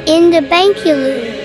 In the bankuloo.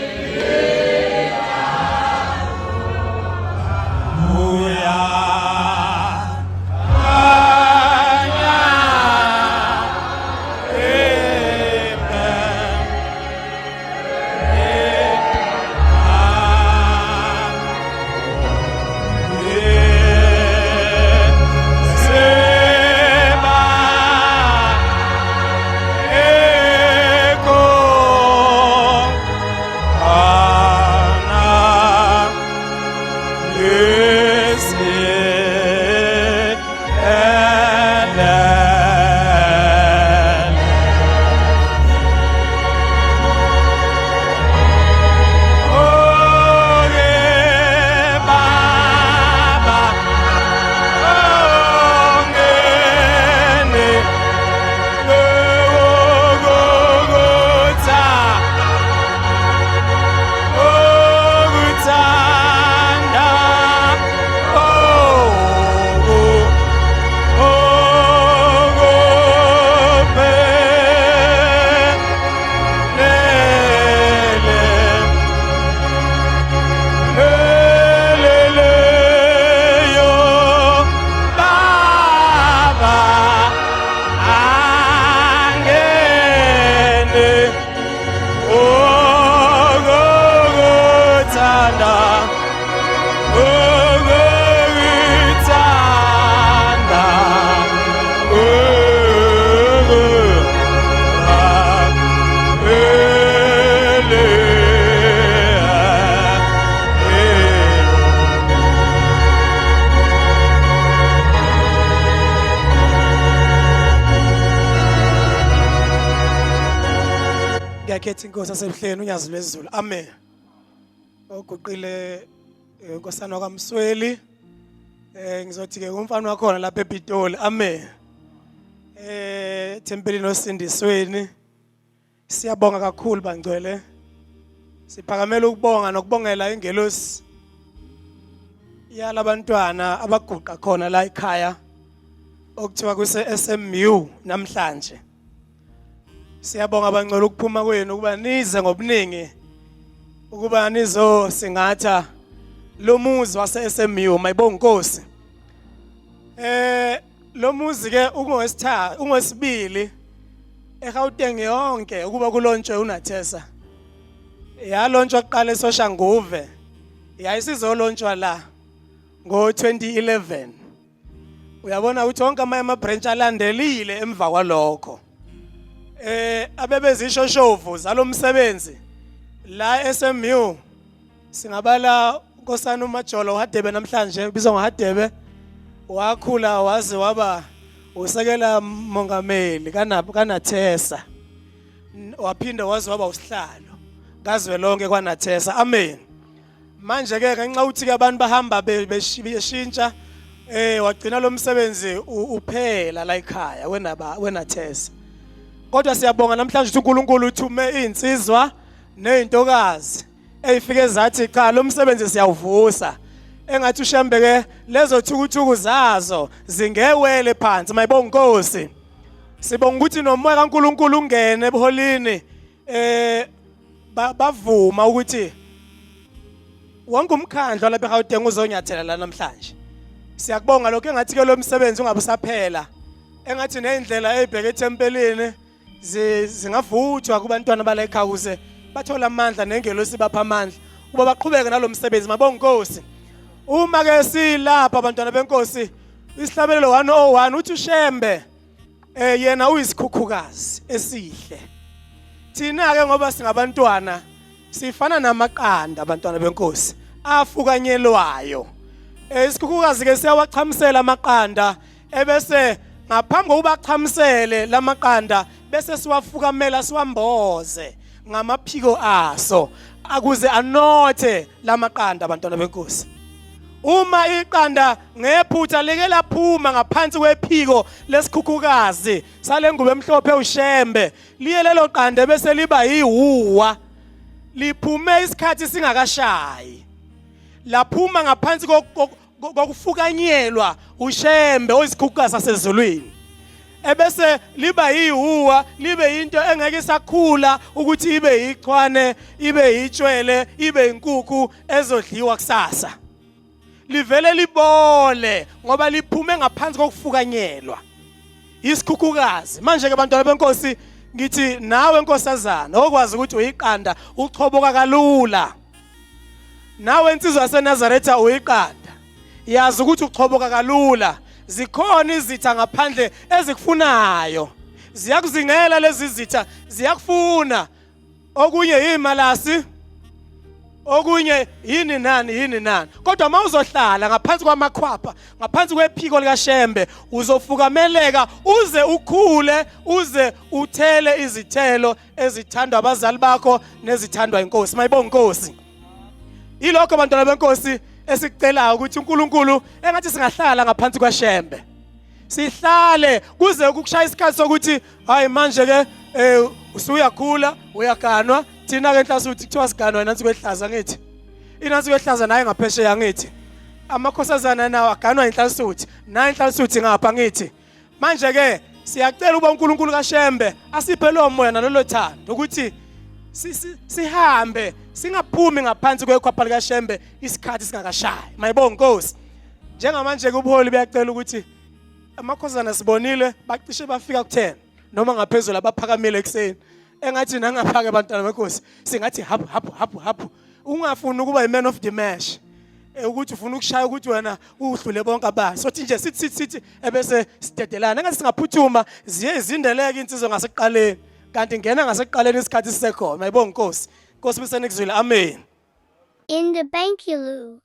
Ngiyakhetha inkosi yasebuhleni unyazi lwezulu. Amen. Oguqile inkosana kaMsweli. Ngizothi ke umfana wakhona lapha ePitoli. Amen. Tempelini osindisweni. Siyabonga kakhulu bangcwele. Siphakamela ukubonga nokubongela ingelosi yalabantwana abaguqa khona la ekhaya okuthiwa kuse SMU namhlanje. Siyabonga bangcwele ukuphuma kwenu ukuba nize ngobuningi ukuba nizo singatha lo muzi wase SMU mayibonga inkosi. Lo muzi ke ungwesibili eGauteng yonke ukuba kulontshwe uNathesa. Yalontshwa kuqala eSoshanguve. Yayisizolontshwa la ngo-2011. Uyabona ukuthi wonke ama branch alandelile emva kwalokho. Abebezishoshovu zalomsebenzi la SMU singabala unkosana uMajolo uHadebe namhlanje ubizwa ngoHadebe wakhula waze waba usekela mongameli kaNathesa waphinda waze waba usihlalo kazwelonke kwaNathesa. Amen. Manje ke ngenxa ukuthi ke abantu bahamba beshintsha wagcina lo msebenzi uphela la ekhaya weNathesa. Kodwa siyabonga namhlanje ukuthi uNkulunkulu uthume izinsizwa nezintokazi ezifike zathi cha lo msebenzi siyawuvusa. Engathi ushembeke lezo thukuthuku zazo zingewele phansi mayibonga inkosi. Sibonga ukuthi nomoya kaNkulunkulu ungene ebuholini bavuma ukuthi wonke umkhandlo lapha eGauteng uzonyathela la namhlanje. Siyakubonga lokho engathi ke lo msebenzi ungabusaphela. Engathi nezindlela ezibheke eTempelini zingavuthwa kubantwana bala ekhaya ukuze bathola amandla nengelosi bapha amandla uba baqhubeke nalo msebenzi mabonga inkosi. Uma ke silapha abantwana benkosi isihlabelelo 101 uthi ushembe yena uyisikhukhukazi esihle. Thina ke ngoba singabantwana sifana namaqanda abantwana benkosi afukanyelwayo. Isikhukhukazi ke siyawachamisela amaqanda ebese ngaphambi kokuba chamisele lamaqanda bese siwafukamela siwamboze ngamaphiko aso akuze anothe lamaqanda abantwana benkosi. Uma iqanda ngephutha leke laphuma ngaphansi kwephiko lesikhukhukazi sale ngubo emhlophe ushembe liye lelo qanda bese liba yihuwa liphume isikhathi singakashayi laphuma ngaphansi kokufukanyelwa ushembe oyisikhukukazi sasezulwini. Ebese liba yihuwa, libe into engeke isakhula ukuthi ibe yichwane, ibe yitshwele, ibe inkukhu ezodliwa kusasa. Livele libole ngoba liphume ngaphansi kokufukanyelwa isikhukhukazi. Manje ke bantwana benkosi ngithi nawe nkosazana okwazi ukuthi uyiqanda uchoboka kalula. Nawe insizwa yaseNazaretha uyiqanda. Yazi ukuthi uchoboka kalula. Zikhona izitha ngaphandle ezikufunayo. Ziyakuzingela lezi zitha, ziyakufuna. Okunye imalasi, okunye yini nani. Kodwa mawuzohlala ngaphansi kwamakhwapha, ngaphansi kwephiko likaShembe, uzofukameleka uze ukhule, uze uthele izithelo ezithandwa abazali bakho nezithandwa inkosi. Mayibonge inkosi. Ilokho bantwana benkosi esicela ukuthi uNkulunkulu engathi singahlala ngaphansi kwaShembe. Sihlale kuze ukushaya isikhathi sokuthi hayi manje ke usuyakhula uyaganwa thina ke enhlasi uthi kuthiwa siganwa nansi kwehlaza ngithi. Inansi kwehlaza naye ngaphesheya ngithi. Amakhosazana nawo aganwa inhlasi uthi naye inhlasi uthi ngapha ngithi. Manje ke siyacela uba uNkulunkulu kaShembe asiphe lo moya nalolo thando ukuthi sihambe singaphumi ngaphansi kwekhwapha likaShembe isikhathi singakashayi. Mayibonge inkosi. Njengamanje ke ubuholi buyacela ukuthi amakhosana sibonile bacishe bafika ku10 noma ngaphezulu abaphakamile ekseni. Engathi nangaphaka abantwana benkosi singathi haphu ungafuni ukuba iman of the match. Ukuthi ufuna ukushaya ukuthi wena uhlule bonke abasi. Sothi nje sithi ebese sidedelana. Engathi singaphuthuma ziye izindeleke insizwe ngasekuqaleni. Kanti ngena ngasekuqaleni isikhathi sisekhona. Mayibonge inkosi. Inkosi bese nikuzwile. Amen. In the Bankyulu.